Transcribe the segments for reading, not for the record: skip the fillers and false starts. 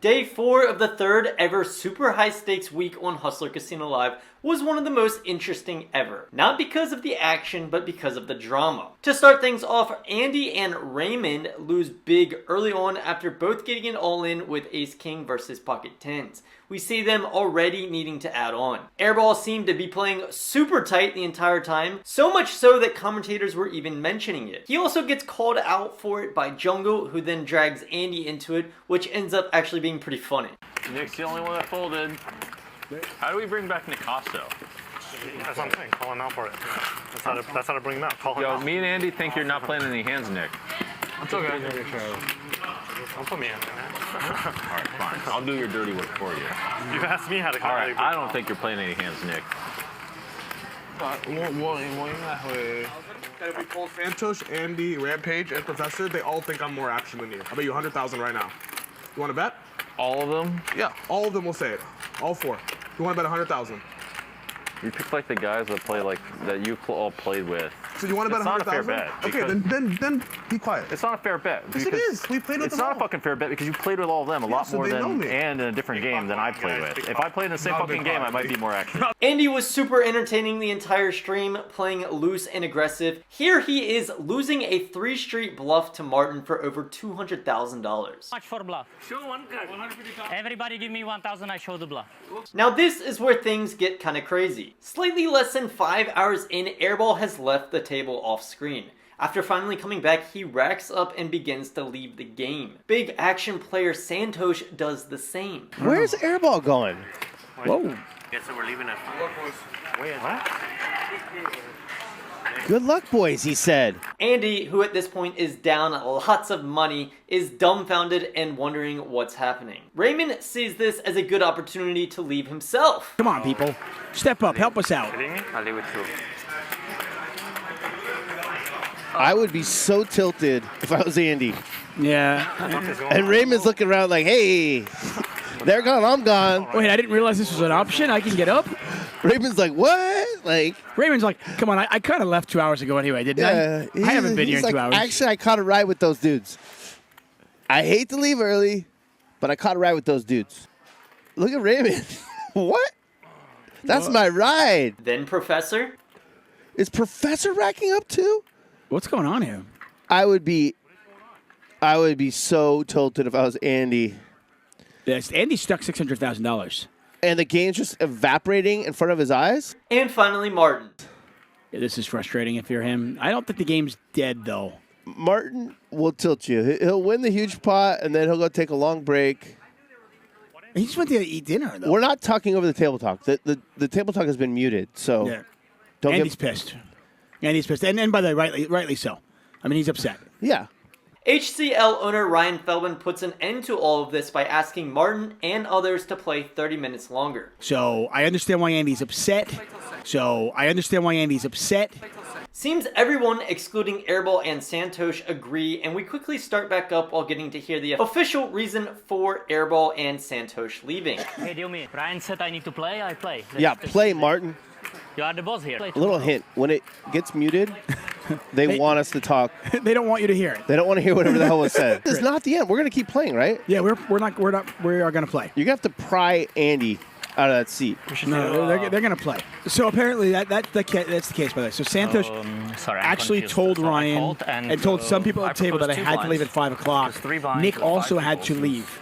Day 4 of the third ever super high stakes week on Hustler Casino Live was one of the most interesting ever. Not because of the action, but because of the drama. To start things off, Andy and Raymond lose big early on after both getting it all in with Ace King versus Pocket Tens. We see them already needing to add on. Airball seemed to be playing super tight the entire time, so much so that commentators were even mentioning it. He also gets called out for it by Jungle, who then drags Andy into it, which ends up actually being pretty funny. Nick's the only one that folded. How do we bring back Nicasso? That's what I'm saying, call him out for it. That's how to bring him out, call him out. Yo, me and Andy think you're not playing any hands, Nick. It's okay. Don't put me in there, man. Alright, fine. I'll do your dirty work for you. You asked me how to Alright, I don't think you're playing any hands, Nick. If we pull Santos, Andy, Rampage, and Professor, they all think I'm more action than you. I'll bet you 100,000 right now. You want to bet? All of them? Yeah, all of them will say it. All four. You want to bet 100,000? You picked like the guys that play like that you all played with. So you want to bet 100,000? It's not a fair bet. Okay, then be quiet. It's not a fair bet. Yes, it is. We played with It's them not all. a fucking fair bet because you played with all of them a lot more than and in a different game than I played with. If I played in the same fucking game, I might be more active. Andy was super entertaining the entire stream, playing loose and aggressive. Here he is losing a 3-street bluff to Martin for over $200,000. Much for bluff. Show one card. Everybody give me 1,000, I show the bluff. Now this is where things get kind of crazy. Slightly less than 5 hours in, Airball has left the table off screen. After finally coming back, he racks up and begins to leave the game. Big action player Santosh does the same. Where's Airball going? Whoa. Guess we're leaving it. Wait, what? Good luck, boys, he said. Andy, who at this point is down lots of money, is dumbfounded and wondering what's happening. Raymond sees this as a good opportunity to leave himself. Come on, people. Step up. Help us out. I'll leave it too. I would be so tilted if I was Andy. Yeah. And Raymond's looking around like, hey, they're gone, I'm gone. Wait, I didn't realize this was an option. I can get up? Raymond's like, what? Like, Raymond's like, come on, I kind of left 2 hours ago anyway, didn't I? I haven't been here in like, 2 hours. Actually, I caught a ride with those dudes. I hate to leave early, but I caught a ride with those dudes. Look at Raymond. What? That's my ride. Then Professor. Is Professor racking up too? What's going on here? I would be so tilted if I was Andy. Yes, Andy stuck $600,000. And the game's just evaporating in front of his eyes? And finally, Martin. Yeah, this is frustrating if you're him. I don't think the game's dead, though. Martin will tilt you. He'll win the huge pot, and then he'll go take a long break. He just went to eat dinner, though. We're not talking over the table talk. The table talk has been muted, so Yeah. don't Andy's pissed. Andy's pissed. And by the way, rightly so. I mean, he's upset. Yeah. HCL owner Ryan Feldman puts an end to all of this by asking Martin and others to play 30 minutes longer. So I understand why Andy's upset. Seems everyone, excluding Airball and Santosh, agree, and we quickly start back up while getting to hear the official reason for Airball and Santosh leaving. Hey, deal me. Brian said I need to play, I play. Yeah, play, Martin. You are the boss here. A little hint. When it gets muted, they want us to talk. They don't want you to hear it. They don't want to hear whatever the hell was said. This is not the end. We're going to keep playing, right? Yeah, we are going to play. You're going to have to pry Andy out of that seat. No, they're going to play. So apparently that's the case, by the way. So Santosh actually told Ryan and told some people at the table that I had to leave at 5 o'clock. Nick also had to leave.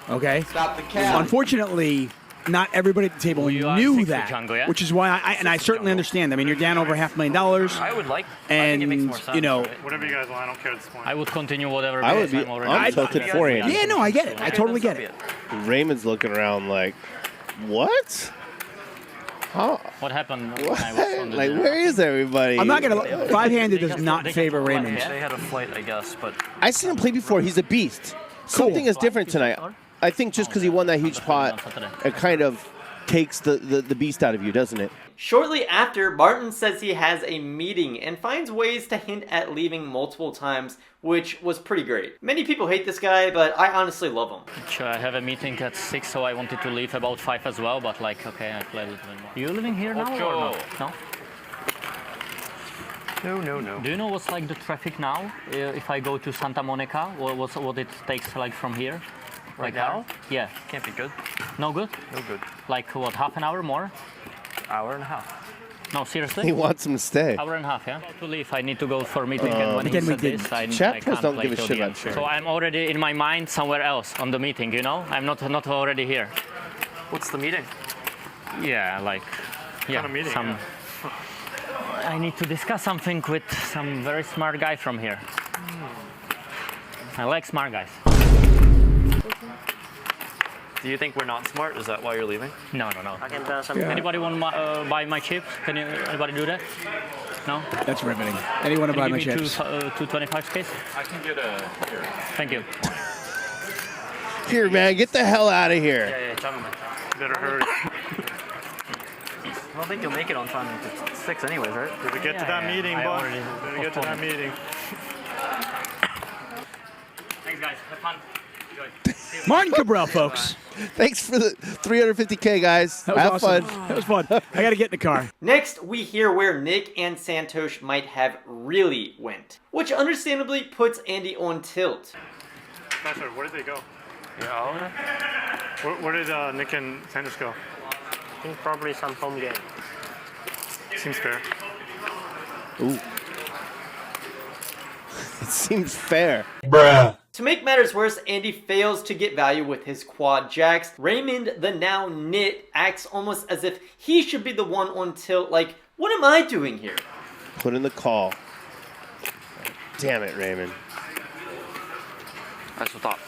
Okay? Stop the count. Unfortunately, not everybody at the table knew that, which is why I certainly understand. I mean, you're down over $500,000. I would like, and I think it makes more sense, you know, Whatever you guys want, I don't care at this point. I would continue whatever. I would be. I'm tilted for Andy. yeah, no, I get it. I totally get it. Raymond's looking around like, what? How? What happened when I was on the Like, where is everybody? I'm not gonna. Five-handed does not favor Raymond. They had a flight, I guess, but I've seen him play before. He's a beast. Something is different tonight. I think just because he won that huge pot, it kind of takes the beast out of you, doesn't it? Shortly after, Martin says he has a meeting and finds ways to hint at leaving multiple times, which was pretty great. Many people hate this guy, but I honestly love him. I have a meeting at 6, so I wanted to leave about 5 as well, but like, okay, I play a little bit more. You living here now or no? No? No. Do you know what's like the traffic now? If I go to Santa Monica, what it takes like from here? Right now? Yeah. Can't be good. No good? No good. Like what, half an hour more? Hour and a half. No, seriously? He wants him to stay. Hour and a half, yeah? To leave, I need to go for a meeting, and when he Again, we said this, didn't. I Chat can't don't play give a till shit the about end. sharing. So I'm already in my mind somewhere else on the meeting, you know? I'm not already here. What's the meeting? Yeah, like... Yeah, kind of meeting, some... I need to discuss something with some very smart guy from here. I like smart guys. Do you think we're not smart? Is that why you're leaving? No. I can buy some. Anybody want to buy my chips? Anybody do that? No? That's riveting. Anyone to buy my Give me chips? two 25s, please? I can get a. Here. Thank you. Here, man, get the hell out of here. Yeah, gentlemen. Better hurry. I don't think you'll make it on time to 6 anyways, right? Better get to that meeting, bud. Better get to that meeting. Thanks, guys. Have fun. Enjoy. Martin Cabral, folks. Thanks for the 350K, guys. That was Have awesome. fun. That was fun. I got to get in the car. Next, we hear where Nik and Santosh might have really went, which understandably puts Andy on tilt. Professor, where did they go? Where did Nik and Sanders go? I think probably some home game. Seems fair. Ooh. It seems fair. To make matters worse, Andy fails to get value with his quad jacks. Raymond, the now nit, acts almost as if he should be the one on tilt. Like, what am I doing here? Put in the call. Damn it, Raymond. That's what I thought.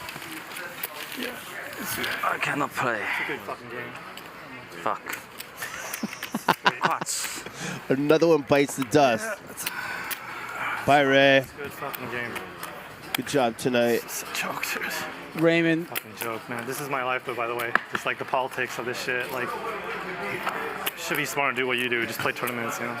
I cannot play. It's a good fucking game. Fuck. Pots. Another one bites the dust. Bye, Ray. It's a good fucking game. Good job tonight. It's a joke, dude. Raymond. Fucking joke, man. This is my life, though, by the way. Just like the politics of this shit. Like, should be smart and do what you do. Just play tournaments, you know?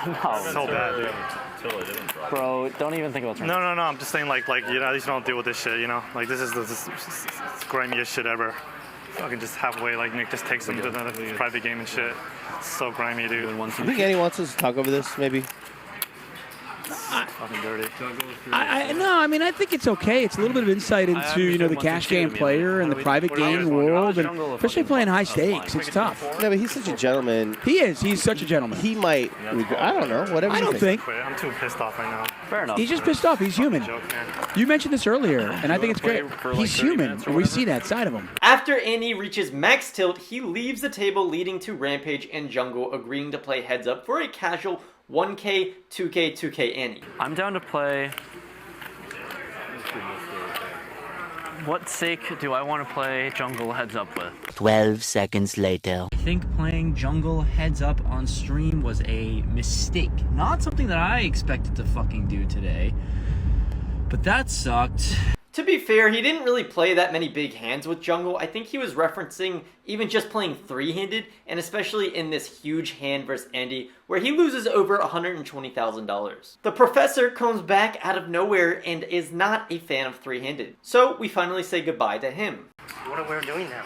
No. So bad, dude. Bro, don't even think about it. No. I'm just saying, like, you know, at least you don't deal with this shit, you know? Like, this is the grimiest shit ever. Fucking just halfway, like, Nik just takes them to another private game and shit. It's so grimy, dude. You think Andy wants us to talk over this, maybe? Fucking dirty. I think it's okay. It's a little bit of insight into, the cash game player and the private game world, and especially playing high stakes. It's tough. No, but he's such a gentleman. He is. He's such a gentleman. He might. I don't know. Whatever. I don't think. I'm too pissed off right now. Fair enough. He's just pissed off. He's human. Joke, man. You mentioned this earlier, and I think it's great. He's human, and we see that side of him. After Andy reaches max tilt, he leaves the table, leading to Rampage and Jungle agreeing to play heads up for a casual 1K, 2K, 2K Andy. I'm down to play. What stake do I want to play jungle heads up with? 12 seconds later. I think playing jungle heads up on stream was a mistake. Not something that I expected to fucking do today. But that sucked. To be fair, he didn't really play that many big hands with Jungle. I think he was referencing even just playing three-handed, and especially in this huge hand versus Andy, where he loses over $120,000. The professor comes back out of nowhere and is not a fan of three-handed. So we finally say goodbye to him. What are we doing now?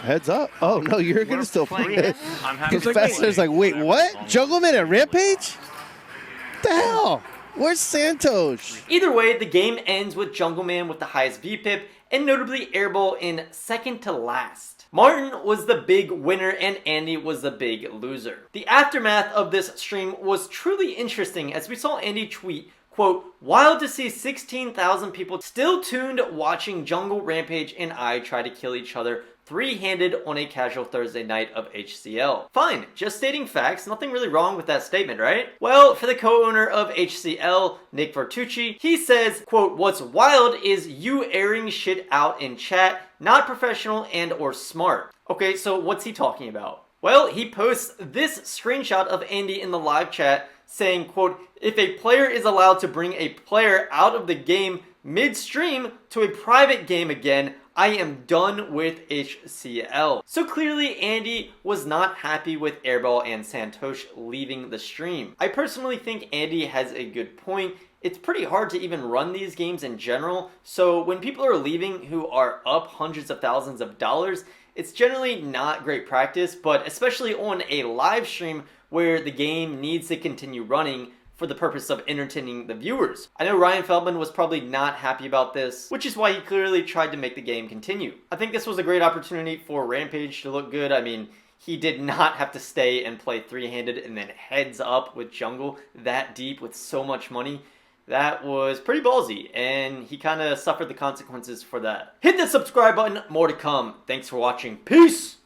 Heads up. Oh, no, you're going to still play it. I'm happy. The professor's like, wait, what? Jungleman at Rampage? What the hell? Where's Santosh? Either way, the game ends with Jungleman with the highest VPIP, and notably Airball in second to last. Martin was the big winner and Andy was the big loser. The aftermath of this stream was truly interesting as we saw Andy tweet, quote, "Wild to see 16,000 people still tuned watching Jungle, Rampage, and I try to kill each other three-handed on a casual Thursday night of HCL." Fine, just stating facts, nothing really wrong with that statement, right? Well, for the co-owner of HCL, Nick Vertucci, he says, quote, "What's wild is you airing shit out in chat, not professional and or smart." Okay, so what's he talking about? Well, he posts this screenshot of Andy in the live chat saying, quote, "If a player is allowed to bring a player out of the game midstream to a private game again, I am done with HCL." So clearly Andy was not happy with Airball and Santosh leaving the stream. I personally think Andy has a good point. It's pretty hard to even run these games in general, so when people are leaving who are up hundreds of thousands of dollars, it's generally not great practice, but especially on a live stream where the game needs to continue running, for the purpose of entertaining the viewers. I know Ryan Feldman was probably not happy about this, which is why he clearly tried to make the game continue. I think this was a great opportunity for Rampage to look good. I mean, he did not have to stay and play three-handed and then heads up with jungle that deep with so much money. That was pretty ballsy, and he kind of suffered the consequences for that. Hit the subscribe button, more to come. Thanks for watching. Peace!